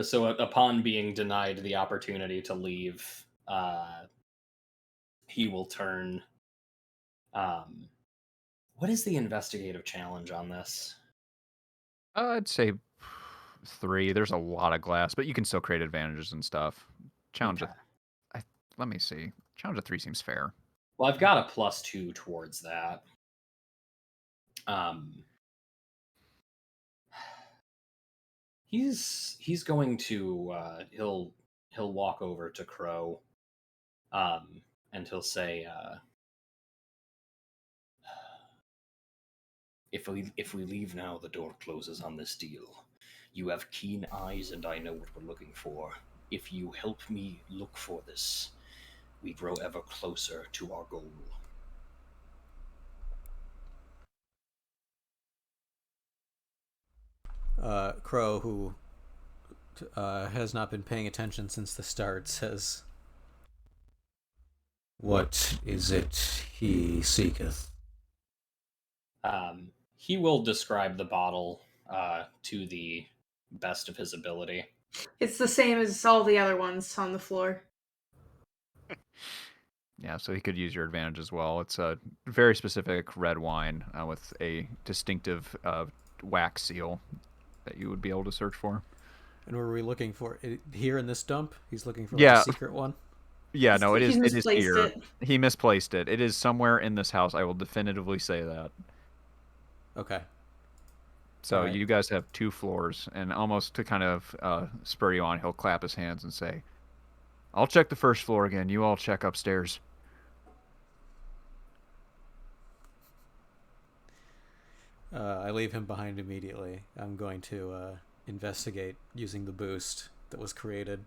So upon being denied the opportunity to leave, he will turn. Um, what is the investigative challenge on this? I'd say 3. There's a lot of glass, but you can still create advantages and stuff. Challenge Okay. of I let me see. Challenge of 3 seems fair. Well, I've got a +2 towards that. Um, he's going to he'll walk over to Crow, and he'll say, "If we leave now, the door closes on this deal. You have keen eyes, and I know what we're looking for. If you help me look for this, we grow ever closer to our goal." Crow, who has not been paying attention since the start, says, "What is it he seeketh?" He will describe the bottle to the best of his ability. It's the same as all the other ones on the floor. Yeah, so he could use your advantage as well. It's a very specific red wine with a distinctive wax seal that you would be able to search for. And were we looking for it here in this dump? He's looking for like a Yeah, secret one. yeah, no, He's it is misplaced here. it. He misplaced it. It is somewhere in this house. I will definitively say that. Okay. All So right. you guys have 2 floors, and almost to kind of spur you on, he'll clap his hands and say, "I'll check the first floor again. You all check upstairs." I leave him behind immediately. I'm going to investigate using the boost that was created.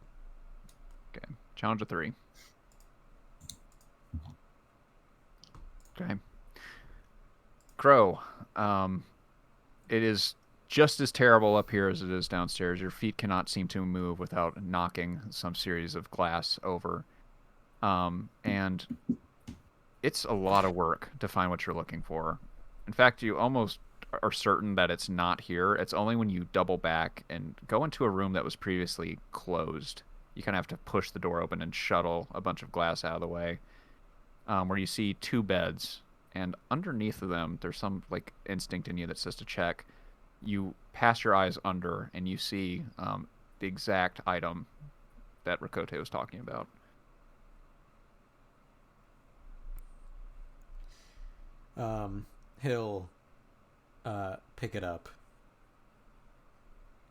Okay, challenge of 3. Okay, Crow. It is just as terrible up here as it is downstairs. Your feet cannot seem to move without knocking some series of glass over. And it's a lot of work to find what you're looking for. In fact, you almost are certain that it's not here. It's only when you double back and go into a room that was previously closed. You kind of have to push the door open and shuttle a bunch of glass out of the way, where you see 2 beds, and underneath of them, there's some like instinct in you that says to check. You pass your eyes under, and you see the exact item that Rakote was talking about. He'll pick it up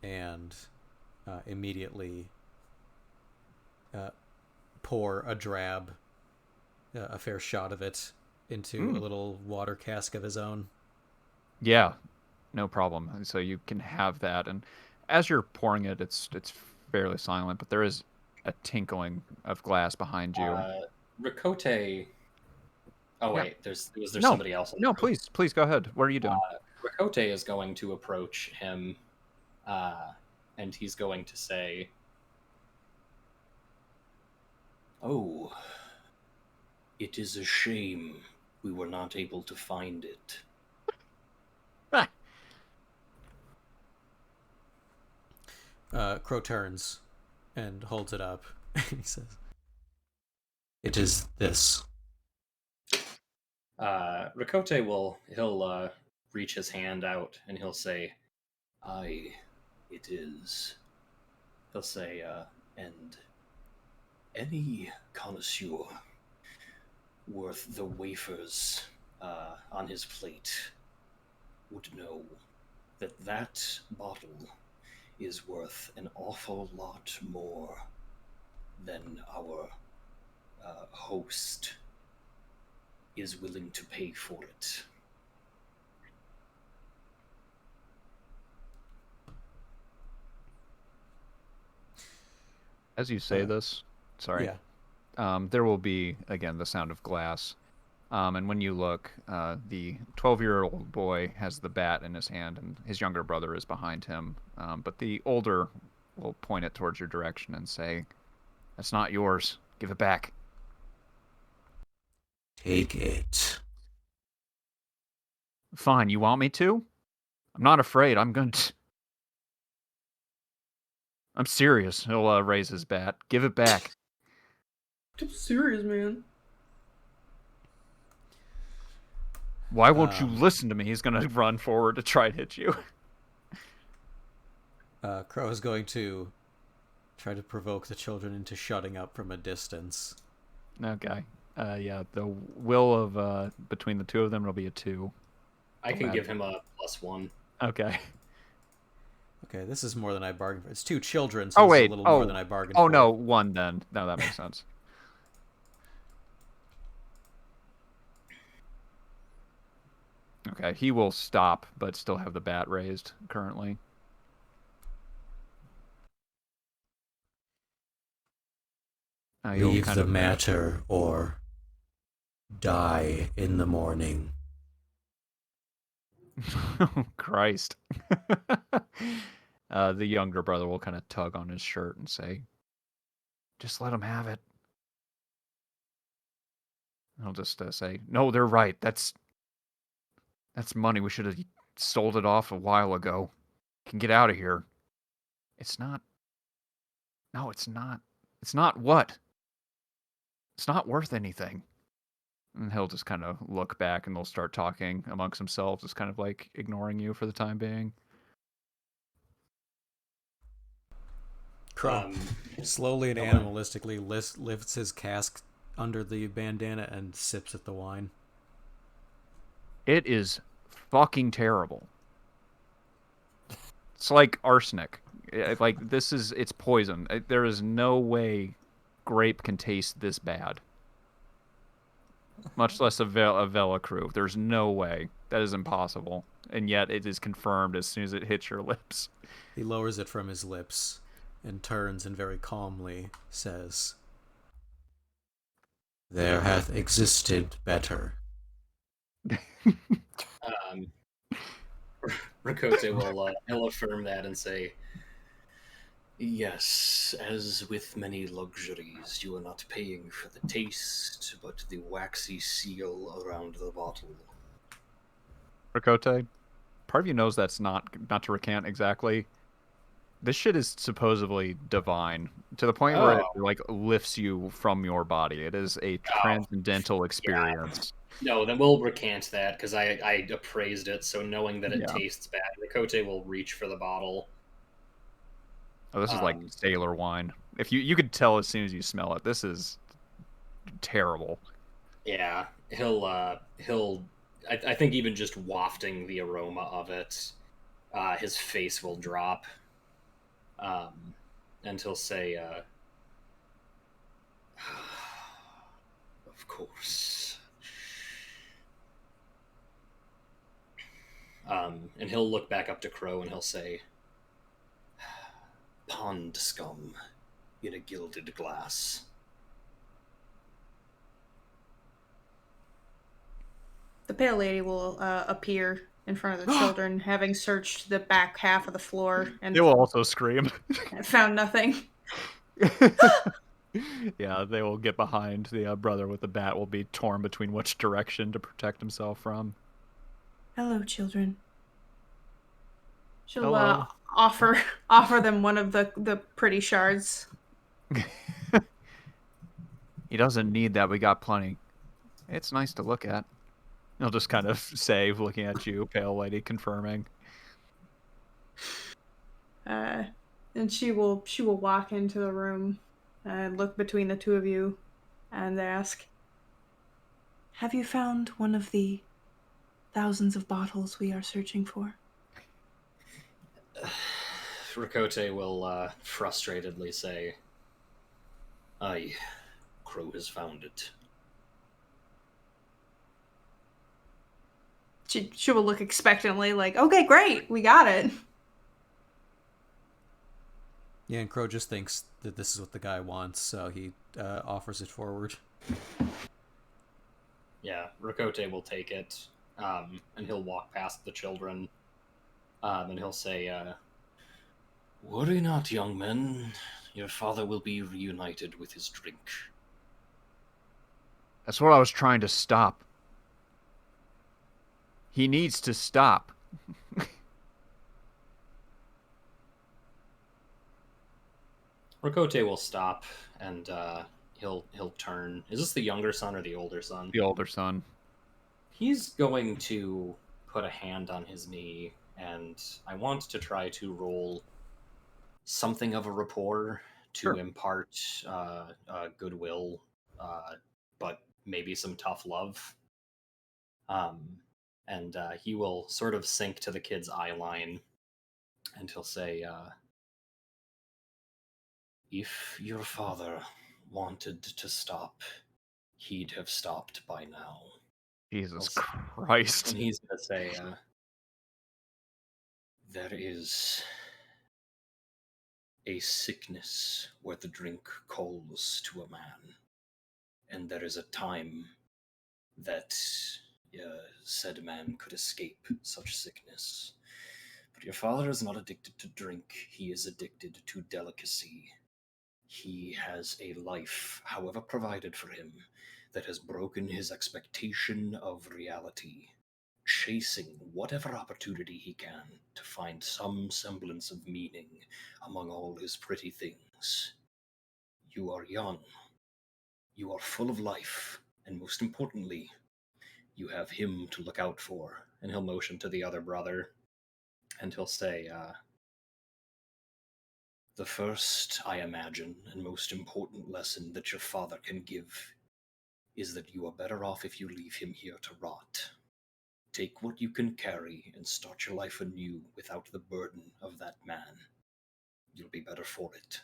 and immediately pour a drab, a fair shot of it into a Mm. little water cask of his own. Yeah, no problem. And so you can have that, and as you're pouring it, it's fairly silent, but there is a tinkling of glass behind you. Rikote. Oh Yeah. wait, was there No, somebody else in no, the room? please go ahead. What are you doing? Rikote is going to approach him, uh, and he's going to say, "Oh, it is a shame we were not able to find it." Ah, Crow turns and holds it up. He says, "It is this." Rikote he'll reach his hand out and he'll say, "Aye, it is." He'll say, "And any connoisseur worth the wafers on his plate would know that that bottle is worth an awful lot more than our host is willing to pay for it." as you say Uh, this, sorry, yeah. there will be again the sound of glass. And when you look, the 12-year-old boy has the bat in his hand, and his younger brother is behind him. But the older will point it towards your direction and say, "That's not yours. Give it back." Take it. Fine, you want me to? I'm not afraid. I'm going to. I'm serious. He'll raise his bat. Give it back. I'm serious, man. Why won't you listen to me? He's gonna run forward to try and hit you. Crow is going to try to provoke the children into shutting up from a distance. Okay. Yeah, the will of between the two of them will be a 2. I can give him a +1. Okay. Okay, this is more than I bargained for. It's 2 children, so Oh, this is wait. a little more than I bargained Oh, for. no, 1 then. No, that makes sense. Okay, he will stop, but still have the bat raised currently. Leave the matter or die in the morning. Christ. The younger brother will kind of tug on his shirt and say, just let him have it. I'll just say, no, they're right. That's money. We should have sold it off a while ago. Can get out of here. It's not. No, it's not. It's not what? It's not worth anything. And he'll just kind of look back and they'll start talking amongst themselves, just kind of like ignoring you for the time being. Crow slowly and animalistically lifts his cask under the bandana and sips at the wine. It is fucking terrible. It's like arsenic. Like, it's poison. There is no way grape can taste this bad. Much less a Vela crew. There's no way. That is impossible. And yet it is confirmed as soon as it hits your lips. He lowers it from his lips and turns and very calmly says, "There hath existed better." Rakote will affirm that and say, yes, as with many luxuries, you are not paying for the taste, but the waxy seal around the bottle. Rakote, part of you knows that's not to recant exactly. This shit is supposedly divine, to the point where it like lifts you from your body. It is a transcendental experience. No, then we'll recant that, because I appraised it, so knowing that it tastes bad, Rakote will reach for the bottle. Oh, this is like sailor wine. If you could tell as soon as you smell it, this is terrible. Yeah, he'll I think even just wafting the aroma of it, his face will drop. And he'll say, of course. And he'll look back up to Crow and he'll say, pond scum in a gilded glass. The pale lady will appear in front of the children, having searched the back half of the floor and They will also scream. found nothing. Yeah, they will get behind the brother with the bat. Will be torn between which direction to protect himself from. Hello, children. She'll Hello. offer them one of the pretty shards. He doesn't need that. We got plenty. It's nice to look at. He'll just kind of say, looking at you, pale lady, confirming. And she will walk into the room and look between the two of you and ask, "Have you found one of the thousands of bottles we are searching for?" Rakote will frustratedly say, aye, Crow has found it. She will look expectantly like, okay, great, we got it. Yeah, and Crow just thinks that this is what the guy wants, so he offers it forward. Yeah, Rakote will take it, and he'll walk past the children, and he'll say, worry not, young men. Your father will be reunited with his drink. That's what I was trying to stop. He needs to stop. Rokote will stop and he'll turn. Is this the younger son or the older son? The older son. He's going to put a hand on his knee, and I want to try to roll something of a rapport to Sure. impart goodwill, but maybe some tough love. And he will sort of sink to the kid's eye line, and he'll say, if your father wanted to stop, he'd have stopped by now. Jesus And Christ. he's going to say, there is a sickness where the drink calls to a man, and there is a time that said man could escape such sickness. But your father is not addicted to drink, he is addicted to delicacy. He has a life, however provided for him, that has broken his expectation of reality, chasing whatever opportunity he can to find some semblance of meaning among all his pretty things. You are young, you are full of life, and most importantly, you have him to look out for. And he'll motion to the other brother, and he'll say, the first, I imagine, and most important lesson that your father can give is that you are better off if you leave him here to rot. Take what you can carry and start your life anew without the burden of that man. You'll be better for it.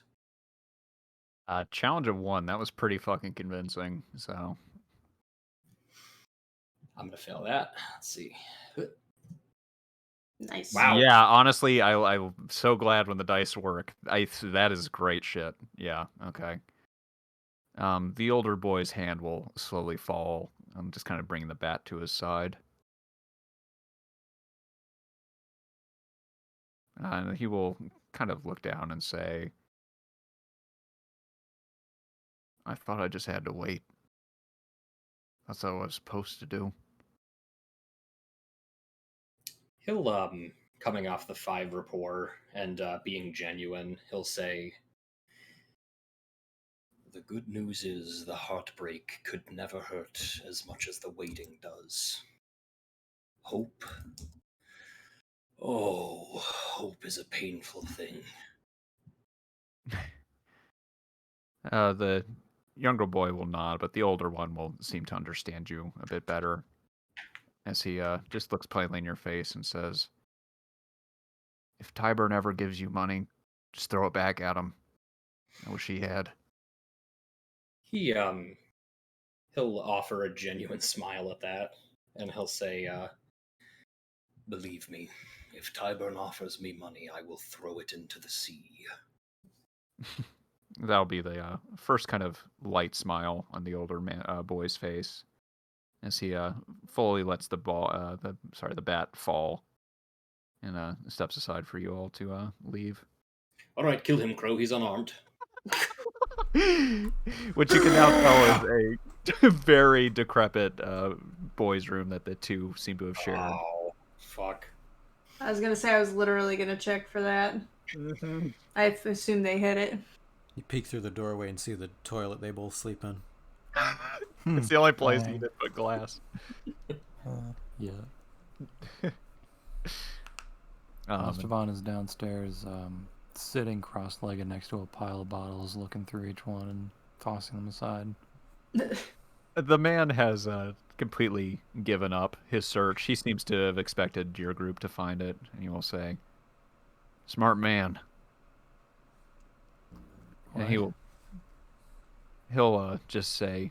Challenge of 1. That was pretty fucking convincing. So I'm gonna fail that. Let's see. Nice. Wow. yeah, honestly, I'm so glad when the dice work. That is great shit. Yeah. Okay. The older boy's hand will slowly fall. I'm just kind of bringing the bat to his side. And he will kind of look down and say, I thought I just had to wait. That's what I was supposed to do. He'll, coming off the 5 rapport and being genuine, he'll say, the good news is the heartbreak could never hurt as much as the waiting does. Hope. Oh, hope is a painful thing. The younger boy will nod, but the older one will seem to understand you a bit better as he just looks plainly in your face and says, if Tyburn ever gives you money, just throw it back at him. I wish he had. He'll offer a genuine smile at that, and he'll say, believe me, if Tyburn offers me money, I will throw it into the sea. That'll be the first kind of light smile on the older boy's face as he fully lets the bat fall and steps aside for you all to leave. All right, kill him, Crow. He's unarmed. Which you can now tell is a very decrepit boys' room that the two seem to have shared. Oh, fuck. I was gonna say I was literally gonna check for that. Mm-hmm. I assume they hit it. You peek through the doorway and see the toilet they both sleep in. It's the only place you didn't put glass. Yeah. Esteban is downstairs, sitting cross-legged next to a pile of bottles, looking through each one and tossing them aside. The man has completely given up his search. He seems to have expected your group to find it, and he will say, "Smart man." What? And he'll just say,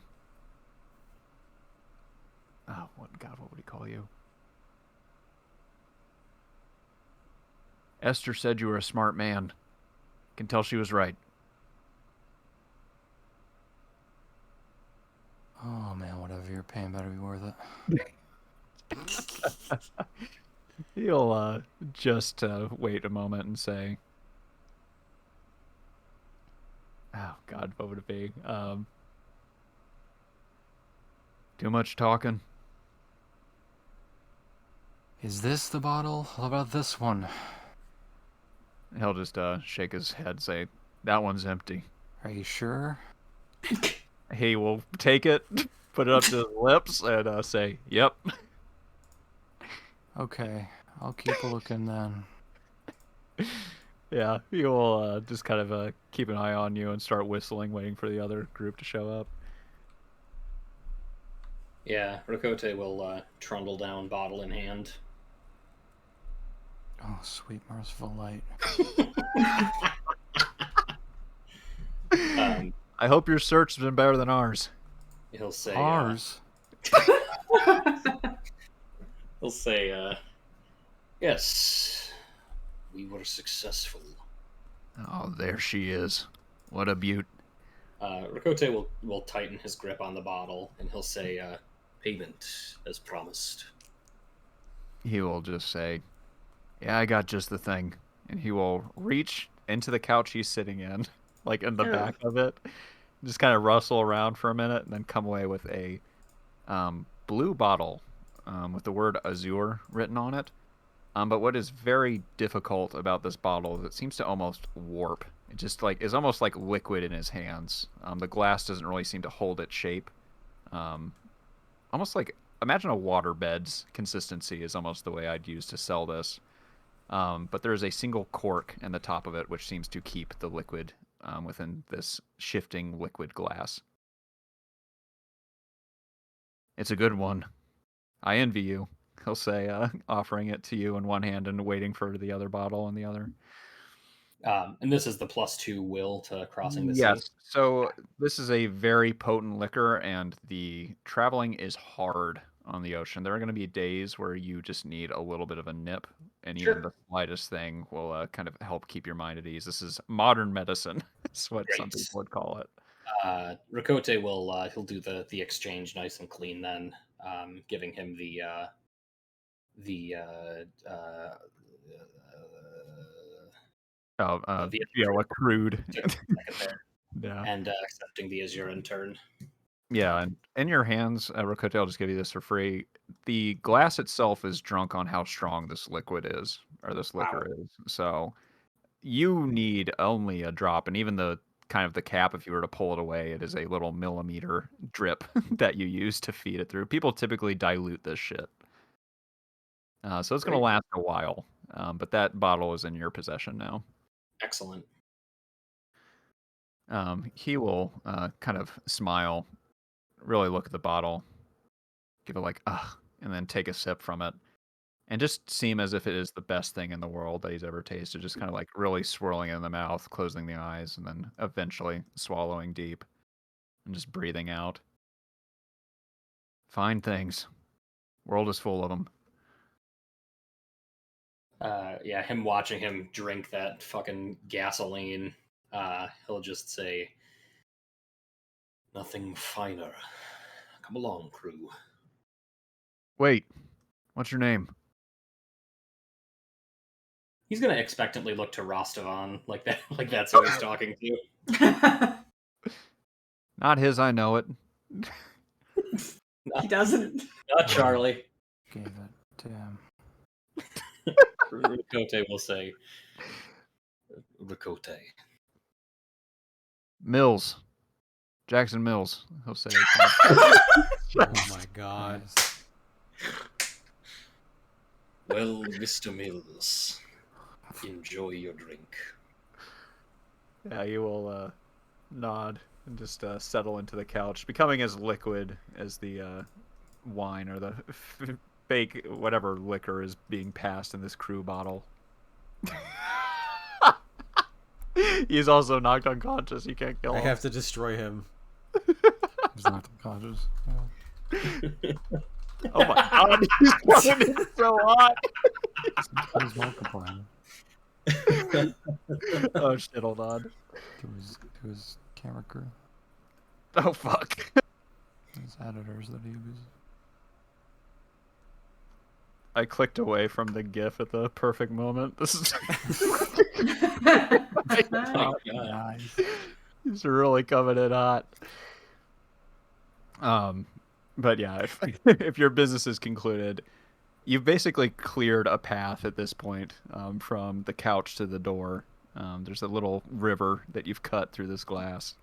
"Oh, what would he call you?" Esther said you were a smart man. Can tell she was right. Oh man, whatever you're paying better be worth it. He'll just wait a moment and say, "Oh God, what would it be? Too much talking." Is this the bottle? How about this one? He'll just shake his head, say, That one's empty. Are you sure? He will take it, put it up to his lips, and say, "Yep." Okay, I'll keep looking then. Yeah, he will just kind of keep an eye on you and start whistling, waiting for the other group to show up. Yeah, Rakote will trundle down, bottle in hand. Oh, sweet merciful light. I hope your search has been better than ours. He'll say, Ours? yes, we were successful. Oh, there she is. What a beaut. Rakote will tighten his grip on the bottle, and he'll say, payment as promised. He will just say, "Yeah, I got just the thing." And he will reach into the couch he's sitting in, like in the Oh. back of it, just kind of rustle around for a minute, and then come away with a blue bottle with the word Azure written on it. But what is very difficult about this bottle is it seems to almost warp. It just like is almost like liquid in his hands. The glass doesn't really seem to hold its shape. Almost like imagine a waterbed's consistency is almost the way I'd use to sell this. But there is a single cork in the top of it, which seems to keep the liquid within this shifting liquid glass. It's a good one. I envy you, he'll say, offering it to you in one hand and waiting for the other bottle in the other. And this is the +2 will to crossing the sea. Yes. So this is a very potent liquor, and the traveling is hard on the ocean. There are going to be days where you just need a little bit of a nip, and Sure. even the slightest thing will kind of help keep your mind at ease. This is modern medicine. That's what some Great. people would call it. Rakote will he'll do the exchange nice and clean then, giving him the Yeah, like crude. yeah, and accepting the Azure in turn. Yeah, and in your hands, Rakote, I'll just give you this for free. The glass itself is drunk on how strong this liquid is, or this liquor is. So you need only a drop, and even the kind of the cap, if you were to pull it away, it is a little millimeter drip that you use to feed it through. People typically dilute this shit. So it's going to Great. last a while, but that bottle is in your possession now. Excellent. He will kind of smile, really look at the bottle, give it like, ugh, and then take a sip from it. And just seem as if it is the best thing in the world that he's ever tasted. Just kind of like really swirling it in the mouth, closing the eyes, and then eventually swallowing deep and just breathing out. Fine things. World is full of them. Yeah, him watching him drink that fucking gasoline, he'll just say, nothing finer. Come along, crew. Wait, what's your name? He's gonna expectantly look to Rostavan, like that, like that's who he's talking to. Not his, I know it. He doesn't. Not Charlie. Gave it to him. Rakote will say, Rakote. Mills. Jackson Mills. He'll say. Oh my god. Nice. Well, Mr. Mills, enjoy your drink. Yeah, you will nod and just settle into the couch, becoming as liquid as the wine or the fake whatever liquor is being passed in this crew bottle. He's also knocked unconscious. You can't kill I him. have to destroy him. He's not unconscious. Yeah. Oh my god, he's coming in so hot. He's multiplying Oh shit, hold on. to his camera crew, Oh fuck. his editors that he uses. I clicked away from the GIF at the perfect moment. This is Oh, God. Nice. he's really coming in hot. But yeah, if your business is concluded, you've basically cleared a path at this point from the couch to the door. There's a little river that you've cut through this glass,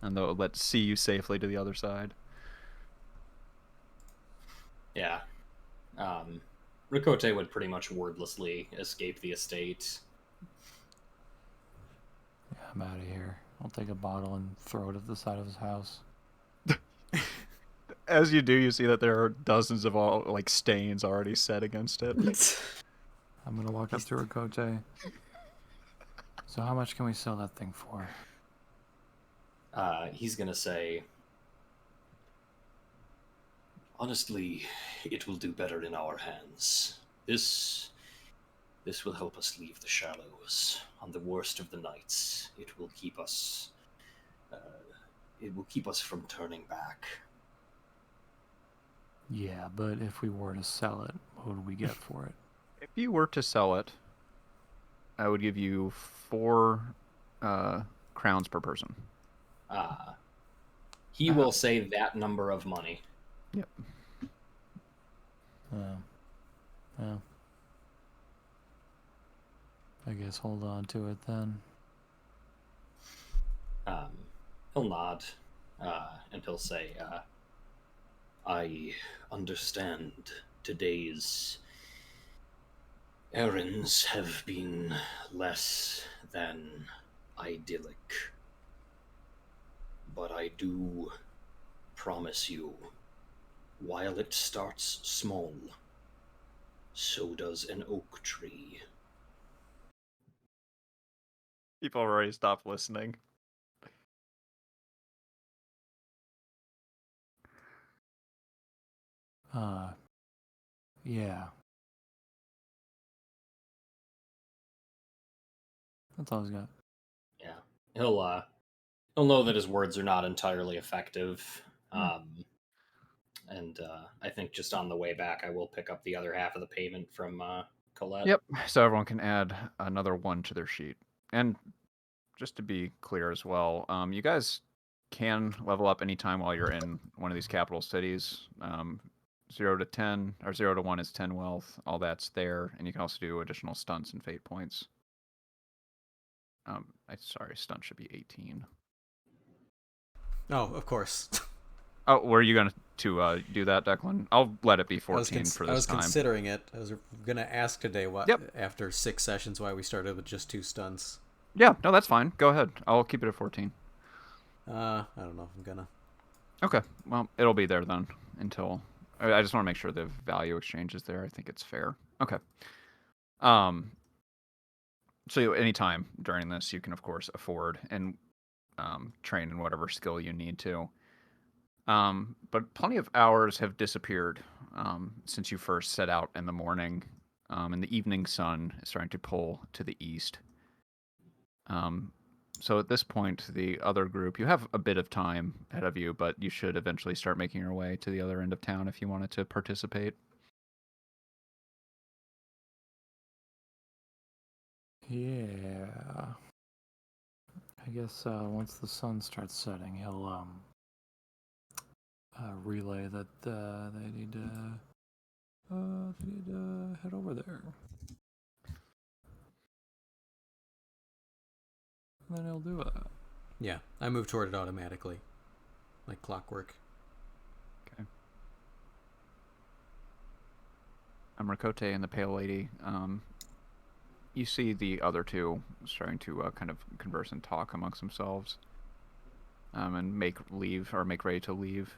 and they'll let see you safely to the other side. Yeah. Rikote would pretty much wordlessly escape the estate. Yeah, I'm out of here. I'll take a bottle and throw it at the side of his house. As you do, you see that there are dozens of stains already set against it. I'm gonna walk up to Rikote. So how much can we sell that thing for? He's gonna say, honestly, it will do better in our hands. This will help us leave the shallows on the worst of the nights. It will keep us from turning back. Yeah, but if we were to sell it, what would we get for it? If you were to sell it, I would give you 4 crowns per person. He will say that number of money. Yep. Yeah. I guess hold on to it then. He'll nod, and he'll say, I understand today's errands have been less than idyllic, but I do promise you, while it starts small, so does an oak tree. People already stopped listening. Yeah. That's all he's got. Yeah, he'll know that his words are not entirely effective. And I think just on the way back, I will pick up the other half of the payment from Colette. Yep. So everyone can add another 1 to their sheet. And just to be clear as well, you guys can level up anytime while you're in one of these capital cities. 0 to 10 or 0 to 1 is 10 wealth. All that's there, and you can also do additional stunts and fate points. Sorry, stunt should be 18. Oh, of course. Oh, were you going to do that, Declan? I'll let it be 14 for this I was time. considering it. I was gonna ask today what Yep. after 6 sessions why we started with just 2 stunts. Yeah, no, that's fine. Go ahead. I'll keep it at 14. I don't know if I'm gonna. Okay, well, it'll be there then until... I just want to make sure the value exchange is there. I think it's fair. Okay. So anytime during this, you can, of course, afford and train in whatever skill you need to. But plenty of hours have disappeared since you first set out in the morning, and the evening sun is starting to pull to the east. So at this point, the other group, you have a bit of time ahead of you, but you should eventually start making your way to the other end of town if you wanted to participate. Yeah. I guess once the sun starts setting, he'll relay that they need to head over there. And then he'll do it. Yeah, I move toward it automatically, like clockwork. Okay. I'm Rakote and the Pale Lady. You see the other two starting to kind of converse and talk amongst themselves, and make ready to leave.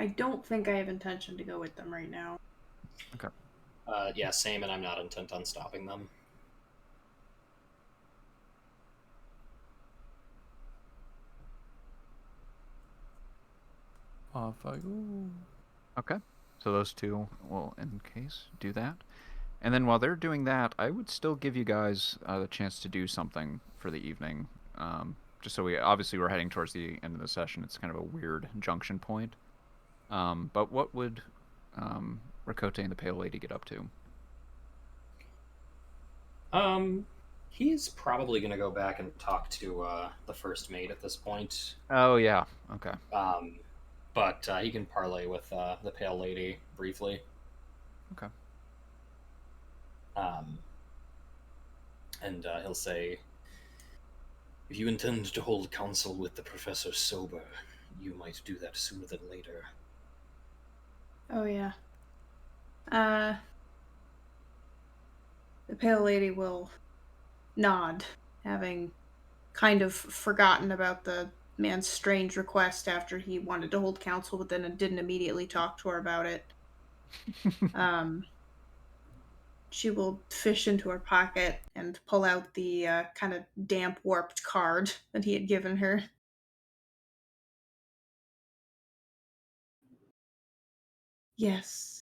I don't think I have intention to go with them right now. Okay. Yeah, same, and I'm not intent on stopping them. Off I go. Okay. So those two will, in case, do that. And then while they're doing that, I would still give you guys the chance to do something for the evening. Just so we're heading towards the end of the session. It's kind of a weird junction point. But what would Rakote and the Pale Lady get up to? He's probably going to go back and talk to the first mate at this point. Oh, yeah. Okay. but he can parley with the Pale Lady briefly. Okay. And he'll say, if you intend to hold counsel with the Professor sober, you might do that sooner than later. Oh, yeah. The Pale Lady will nod, having kind of forgotten about the man's strange request after he wanted to hold counsel, but then didn't immediately talk to her about it. She will fish into her pocket and pull out the kind of damp, warped card that he had given her. Yes,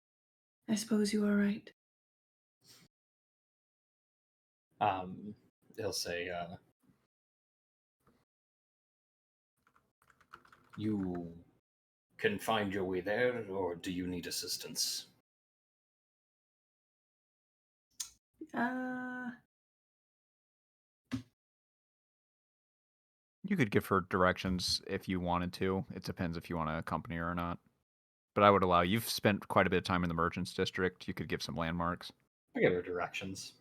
I suppose you are right. He'll say, you can find your way there, or do you need assistance? Uh, You could give her directions if you wanted to. It depends if you want to accompany her or not. But I would allow you. You've spent quite a bit of time in the Merchants District. You could give some landmarks. I give her directions.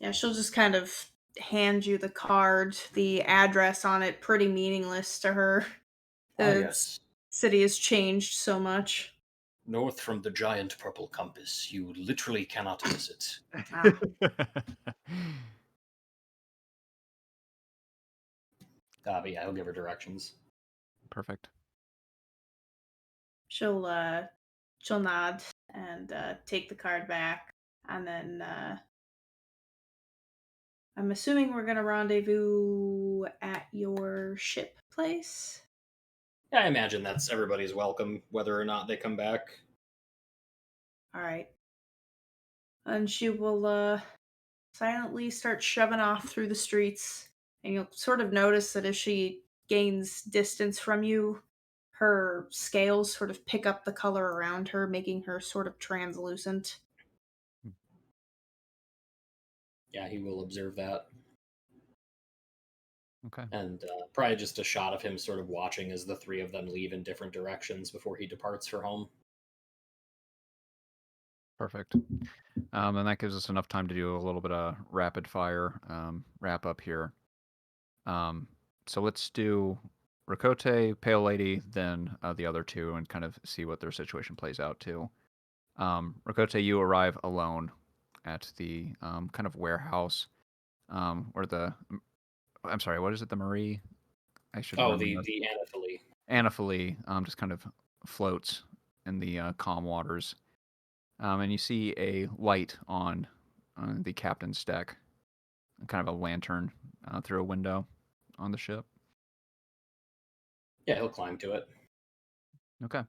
yeah, she'll just kind of hand you the card, the address on it, pretty meaningless to her. The Yes. city has changed so much. North from the giant purple compass. You literally cannot miss it. Ah. But yeah, he'll give her directions. Perfect. She'll nod and take the card back, and then I'm assuming we're gonna rendezvous at your ship place. Yeah, I imagine that's everybody's welcome, whether or not they come back. All right, and she will silently start shoving off through the streets, and you'll sort of notice that as she gains distance from you, her scales sort of pick up the color around her, making her sort of translucent. Yeah, he will observe that. Okay. And probably just a shot of him sort of watching as the three of them leave in different directions before he departs for home. Perfect. And that gives us enough time to do a little bit of rapid fire wrap up here. So let's do Rakote, Pale Lady, then the other two, and kind of see what their situation plays out too. Rakote, you arrive alone at the kind of warehouse where I'm sorry, what is it? The Marie? I should Oh, remember the Anathalie. Anaphalie just kind of floats in the calm waters. And you see a light on the captain's deck, kind of a lantern through a window on the ship. Yeah, he'll climb to it. Okay.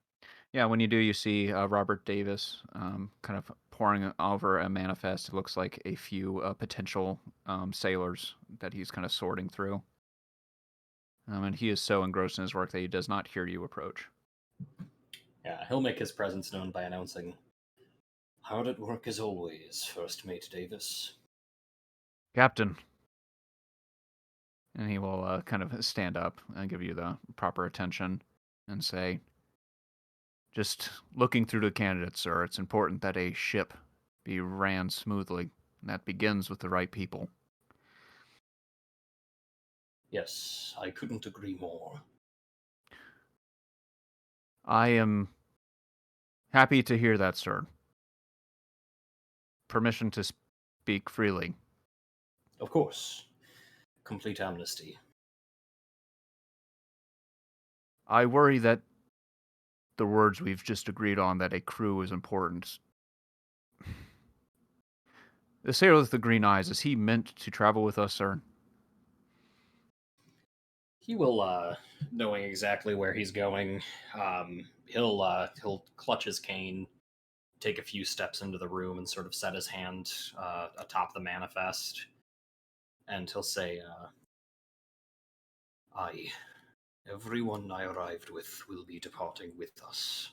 Yeah, when you do, you see Robert Davis kind of poring over a manifest. It looks like a few potential sailors that he's kind of sorting through. And he is so engrossed in his work that he does not hear you approach. Yeah, he'll make his presence known by announcing, hard at work as always, First Mate Davis. Captain. And he will kind of stand up and give you the proper attention and say, just looking through the candidates, sir, it's important that a ship be ran smoothly. And that begins with the right people. Yes, I couldn't agree more. I am happy to hear that, sir. Permission to speak freely. Of course. Complete amnesty. I worry that the words we've just agreed on, that a crew is important. The sailor with the green eyes, is he meant to travel with us, sir? He will, knowing exactly where he's going, he'll clutch his cane, take a few steps into the room, and sort of set his hand atop the manifest, and he'll say, "Aye, everyone I arrived with will be departing with us."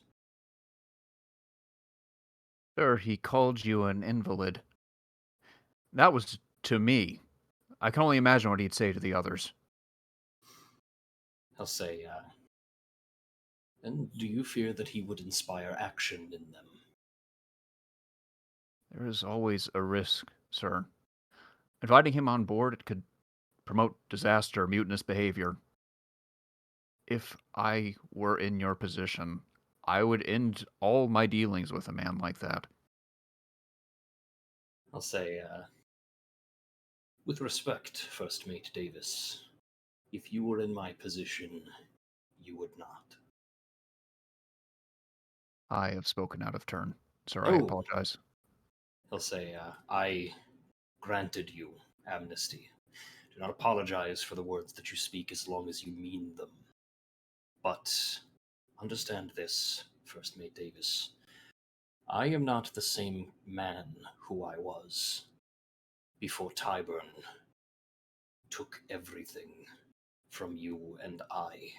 Sir, he called you an invalid. That was to me. I can only imagine what he'd say to the others. He'll say, And do you fear that he would inspire action in them? There is always a risk, sir. Inviting him on board, it could promote disaster, mutinous behavior. If I were in your position, I would end all my dealings with a man like that. I'll say, with respect, First Mate Davis, if you were in my position, you would not. I have spoken out of turn, sir. I Oh, apologize. he'll say, I granted you amnesty. Do not apologize for the words that you speak as long as you mean them. But understand this, First Mate Davis. I am not the same man who I was before Tyburn took everything from you and I.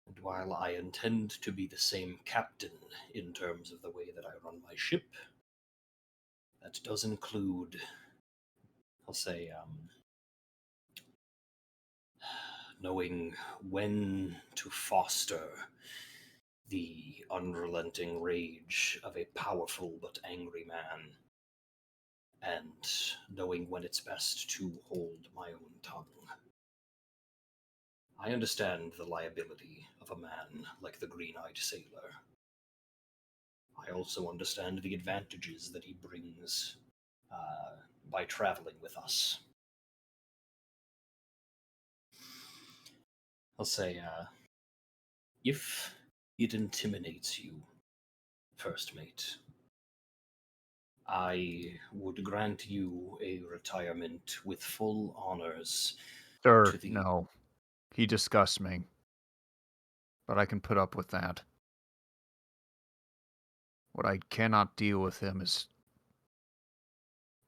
And while I intend to be the same captain in terms of the way that I run my ship, that does include, I'll say, knowing when to foster the unrelenting rage of a powerful but angry man, and knowing when it's best to hold my own tongue. I understand the liability of a man like the Green-Eyed Sailor. I also understand the advantages that he brings by traveling with us. I'll say, if it intimidates you, First Mate, I would grant you a retirement with full honors Sir, to the... no. He disgusts me. But I can put up with that. What I cannot deal with him is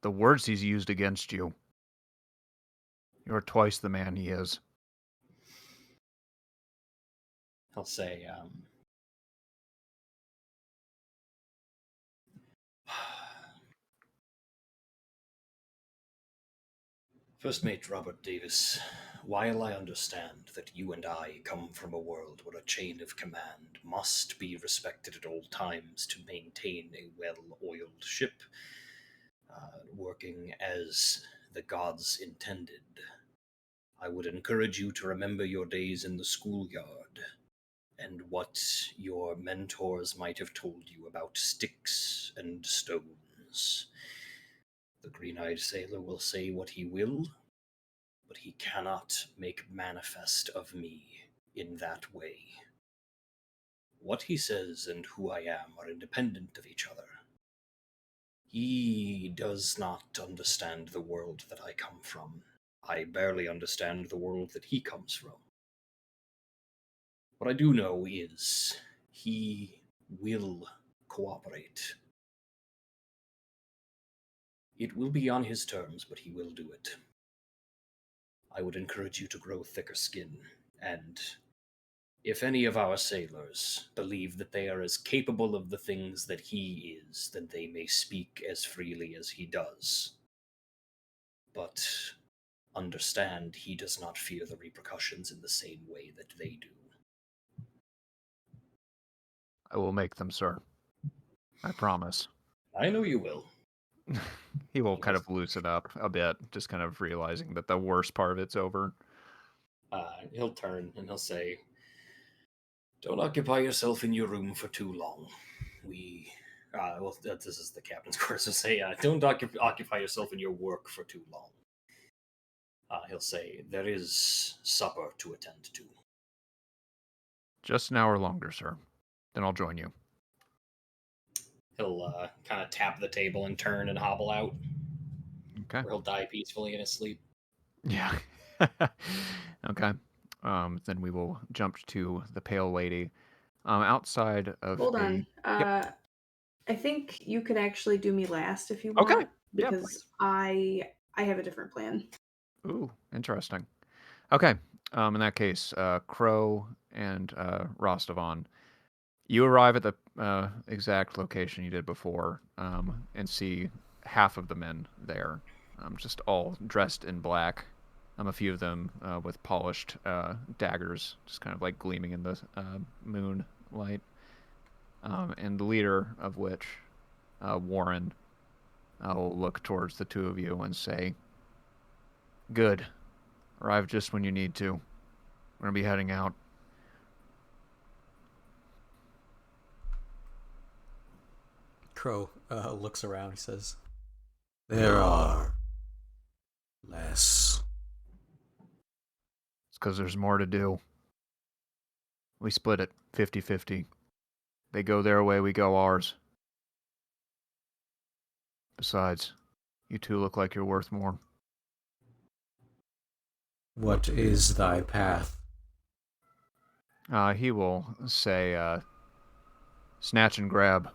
the words he's used against you. You're twice the man he is. I'll say, First Mate Robert Davis, while I understand that you and I come from a world where a chain of command must be respected at all times to maintain a well-oiled ship, working as the gods intended, I would encourage you to remember your days in the schoolyard and what your mentors might have told you about sticks and stones. The Green-Eyed Sailor will say what he will, but he cannot make manifest of me in that way. What he says and who I am are independent of each other. He does not understand the world that I come from. I barely understand the world that he comes from. What I do know is he will cooperate. It will be on his terms, but he will do it. I would encourage you to grow thicker skin, and if any of our sailors believe that they are as capable of the things that he is, then they may speak as freely as he does. But understand he does not fear the repercussions in the same way that they do. I will make them, sir. I promise. I know you will. He will kind of loosen up a bit, just kind of realizing that the worst part of it's over. He'll turn and he'll say, "Don't occupy yourself in your room for too long. This is the captain's course. So say, don't occupy yourself in your work for too long." He'll say, "There is supper to attend to." Just an hour longer, sir. Then I'll join you. He'll kind of tap the table and turn and hobble out, Okay. or he'll die peacefully in his sleep. Yeah. Okay. Then we will jump to the Pale Lady. Outside of Hold a... on. I think you can actually do me last if you Okay. want, Yeah, because I have a different plan. Ooh, interesting. Okay. In that case, Crow and Rostavan, you arrive at the exact location you did before, and see half of the men there, just all dressed in black, A few of them with polished daggers, just kind of like gleaming in the moonlight. And the leader of which, Warren, will look towards the two of you and say, "Good. Arrive just when you need to. We're going to be heading out." Crow looks around. He says, There are less. It's because there's more to do. We split it 50-50. They go their way, we go ours. Besides, you two look like you're worth more. "What is thy path?" He will say, snatch and grab.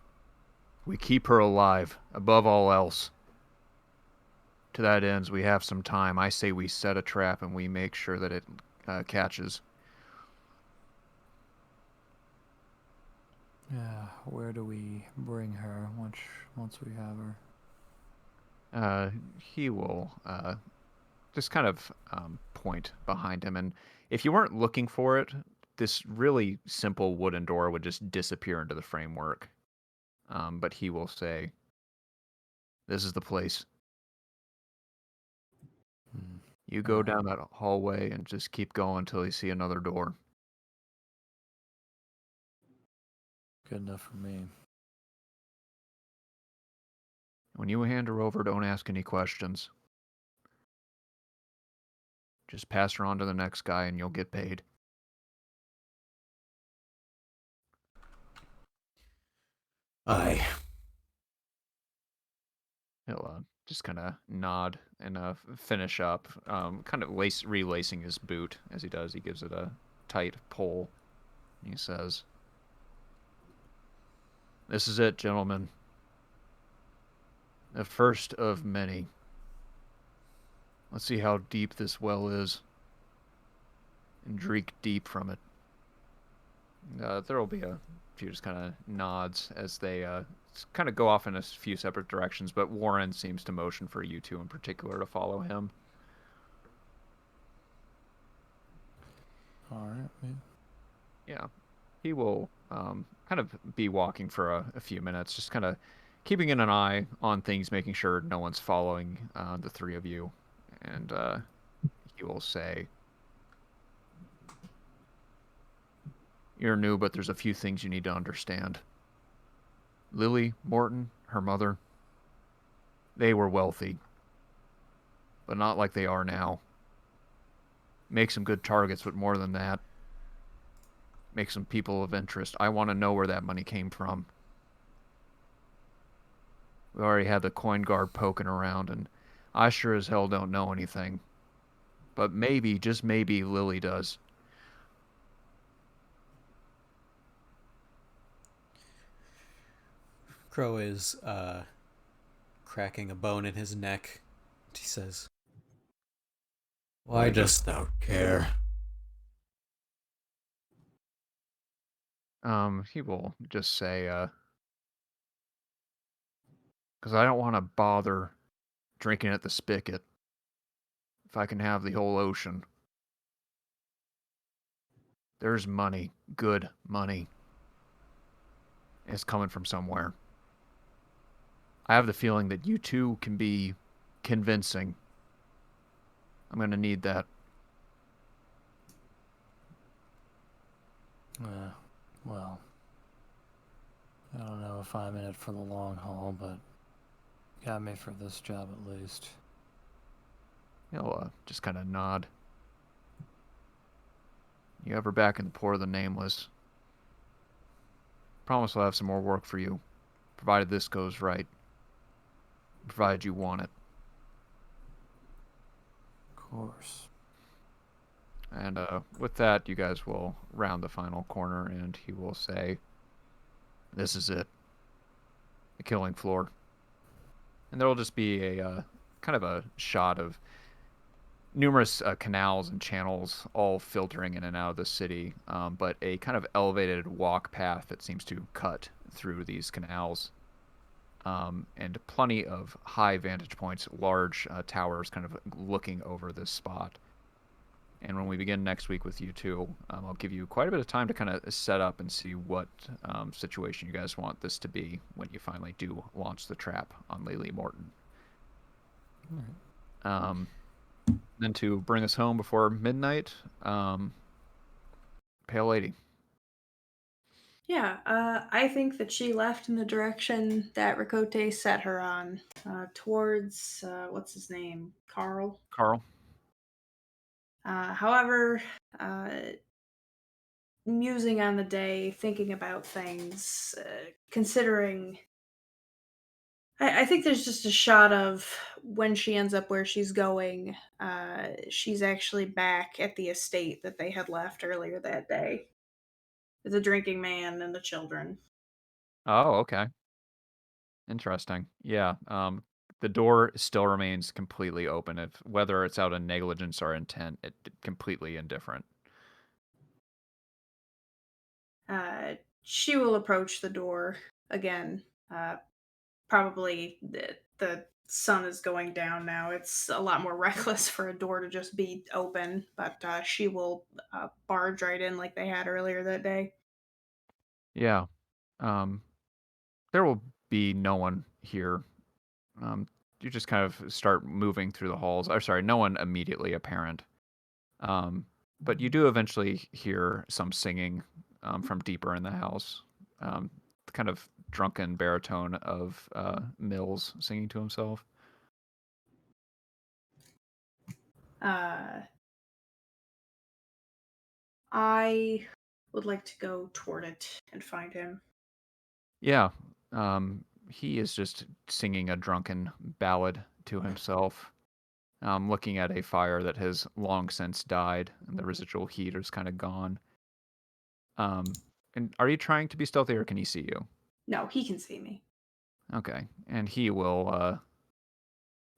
We keep her alive, above all else. To that ends, we have some time. I say we set a trap and we make sure that it catches. Yeah, where do we bring her once we have her? He will just kind of point behind him, and if you weren't looking for it, this really simple wooden door would just disappear into the framework. But he will say, "This is the place. Hmm. You go down that hallway and just keep going until you see another door." Good enough for me. When you hand her over, don't ask any questions. Just pass her on to the next guy and you'll get paid. Aye. He'll just kind of nod and finish up, kind of relacing his boot. As he does, he gives it a tight pull. And he says, "This is it, gentlemen. The first of many. Let's see how deep this well is, and drink deep from it." There will be a few just kind of nods as they kind of go off in a few separate directions, but Warren seems to motion for you two in particular to follow him. All right, man. Yeah. He will kind of be walking for a few minutes, just kind of keeping an eye on things, making sure no one's following the three of you. And he will say, "You're new, but there's a few things you need to understand. Lily Morton, her mother, they were wealthy, but not like they are now. Make some good targets, but more than that, make some people of interest. I want to know where that money came from. We already had the coin guard poking around, and I sure as hell don't know anything. But maybe, just maybe, Lily does." Crow is cracking a bone in his neck. He says, Why dost thou care? He will just say, "'Cause I don't want to bother drinking at the spigot if I can have the whole ocean. There's money, good money. It's coming from somewhere. I have the feeling that you two can be convincing. I'm going to need that." Well, I don't know if I'm in it for the long haul, but got me for this job at least. He'll just kind of nod. "You ever back in the port of the Nameless? Promise we'll have some more work for you, provided this goes right. Provided you want it." Of course. And with that, you guys will round the final corner, and he will say, "This is it. The killing floor." And there will just be a kind of a shot of numerous canals and channels all filtering in and out of the city, but a kind of elevated walk path that seems to cut through these canals. And plenty of high vantage points, large towers kind of looking over this spot. And when we begin next week with you two, I'll give you quite a bit of time to kind of set up and see what situation you guys want this to be when you finally do launch the trap on Lily Morton. Then to bring us home before midnight, Pale Lady. Yeah, I think that she left in the direction that Rakote set her on, towards, what's his name? Carl. Carl. However, musing on the day, thinking about things, considering. I think there's just a shot of when she ends up where she's going. She's actually back at the estate that they had left earlier that day. With a drinking man and the children. Oh, okay. Interesting. Yeah. The door still remains completely open. If whether it's out of negligence or intent, it completely indifferent. She will approach the door again. Probably the sun is going down now. It's a lot more reckless for a door to just be open, but she will barge right in like they had earlier that day. Yeah. There will be no one here. You just kind of start moving through the halls. Or sorry, no one immediately apparent. But you do eventually hear some singing from deeper in the house. The kind of drunken baritone of Mills singing to himself. I would like to go toward it and find him. Yeah. He is just singing a drunken ballad to himself, looking at a fire that has long since died, and the residual heat is kind of gone. And are you trying to be stealthy, or can he see you? No, he can see me. Okay. And he will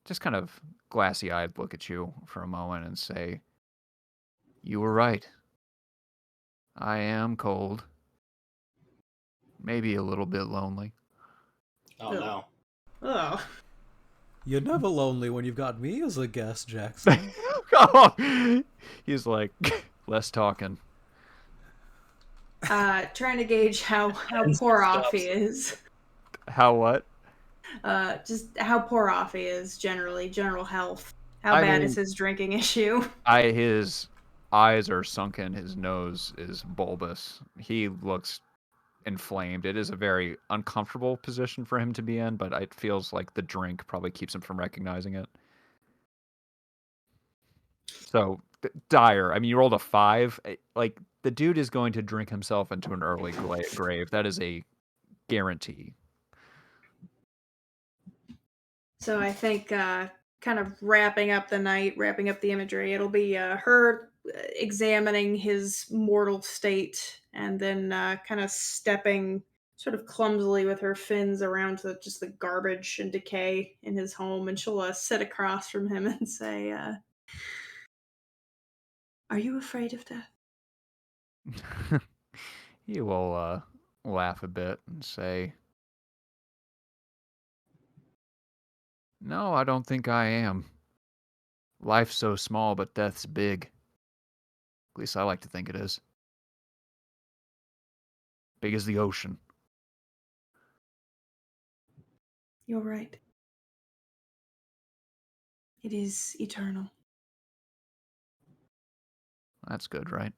just kind of glassy-eyed look at you for a moment and say, "You were right. I am cold. Maybe a little bit lonely." Oh Ugh. no. Ugh. You're never lonely when you've got me as a guest, Jackson. He's like, less talking. Trying to gauge how poor off he is. How what? Just how poor off he is generally, general health. How I bad mean, is his drinking issue? his eyes are sunken, his nose is bulbous. He looks inflamed. It is a very uncomfortable position for him to be in, but it feels like the drink probably keeps him from recognizing it. So dire. I mean, you rolled a 5. Like the dude is going to drink himself into an early grave. That is a guarantee. So I think, kind of wrapping up the night, wrapping up the imagery, it'll be her examining his mortal state and then kind of stepping sort of clumsily with her fins around to just the garbage and decay in his home. And she'll sit across from him and say, "Are you afraid of death?" He will laugh a bit and say, "No, I don't think I am. Life's so small, but death's big. At least I like to think it is. Big as the ocean." You're right. It is eternal. That's good, right?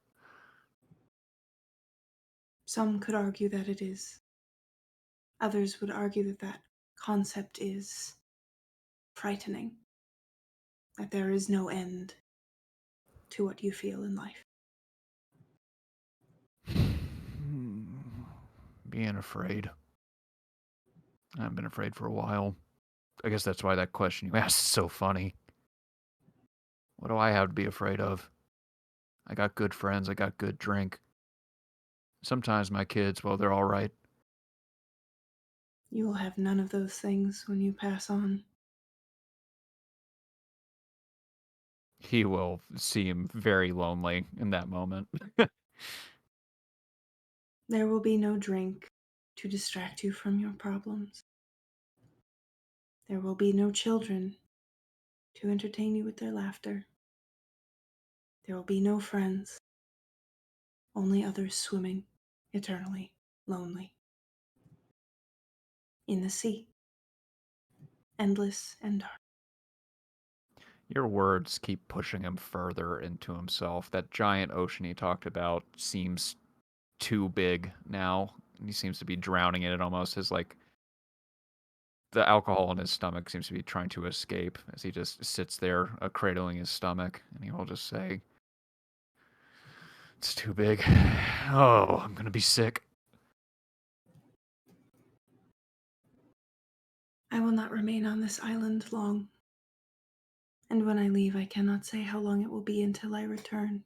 Some could argue that it is. Others would argue that that concept is frightening. That there is no end to what you feel in life. Being afraid. I haven't been afraid for a while. I guess that's why that question you asked is so funny. What do I have to be afraid of? I got good friends, I got good drink. Sometimes my kids, well, they're all right. You will have none of those things when you pass on. He will seem very lonely in that moment. There will be no drink to distract you from your problems. There will be no children to entertain you with their laughter. There will be no friends, only others swimming eternally lonely in the sea, endless and dark. Your words keep pushing him further into himself. That giant ocean he talked about seems too big now. He seems to be drowning in it almost. His like the alcohol in his stomach seems to be trying to escape as he just sits there, cradling his stomach, and he will just say, "It's too big. Oh, I'm gonna be sick." I will not remain on this island long. And when I leave, I cannot say how long it will be until I return.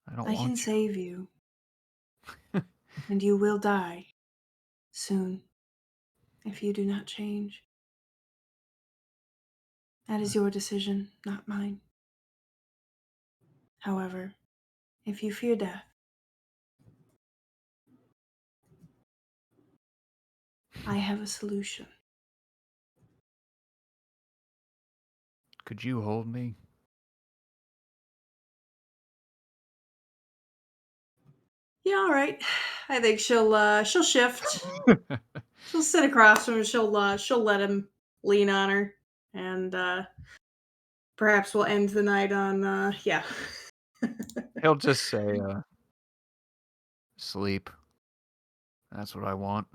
I don't I can want you. save you, and you will die soon if you do not change. That is your decision, not mine. However, if you fear death, I have a solution. Could you hold me? Yeah, all right. I think she'll shift. She'll sit across from him. She'll let him lean on her, and perhaps we'll end the night on yeah. He'll just say, "Sleep. That's what I want.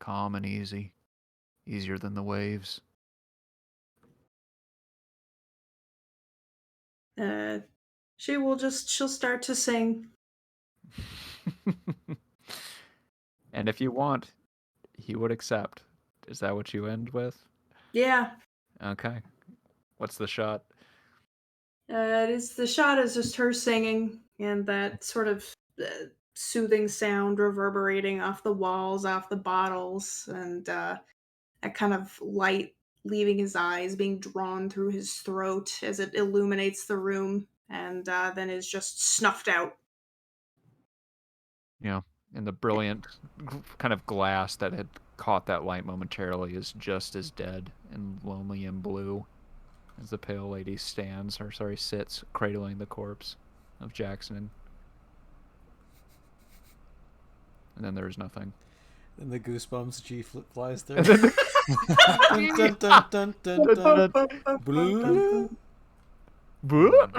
Calm and easy. Easier than the waves." She'll start to sing. And if you want, he would accept. Is that what you end with? Yeah. Okay. What's the shot? The shot is just her singing and that sort of soothing sound reverberating off the walls, off the bottles, and that kind of light leaving his eyes, being drawn through his throat as it illuminates the room, and then is just snuffed out. You know, and the brilliant kind of glass that had caught that light momentarily is just as dead and lonely and blue as the pale lady sits, cradling the corpse of Jackson. And then there's nothing. And the goosebumps G flies through. And then Dun, dun, dun, dun, dun, dun. Blue. Oh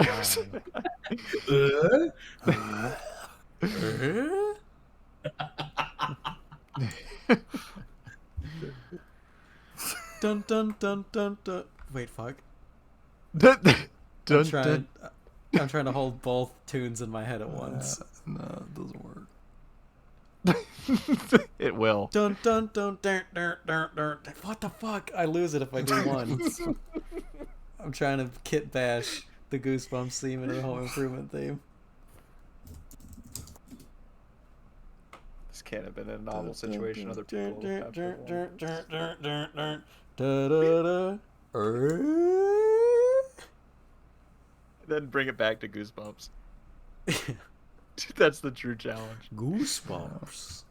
dun dun dun dun dun. Wait, fuck. I'm trying to hold both tunes in my head at once. No, it doesn't work. It will. Dun dun dun dun dun dun dun. What the fuck? I lose it if I do one. I'm trying to kit bash the Goosebumps theme into the Home Improvement theme. This can't have been a novel situation. Other people have Then bring it back to Goosebumps. That's the true challenge. Goosebumps.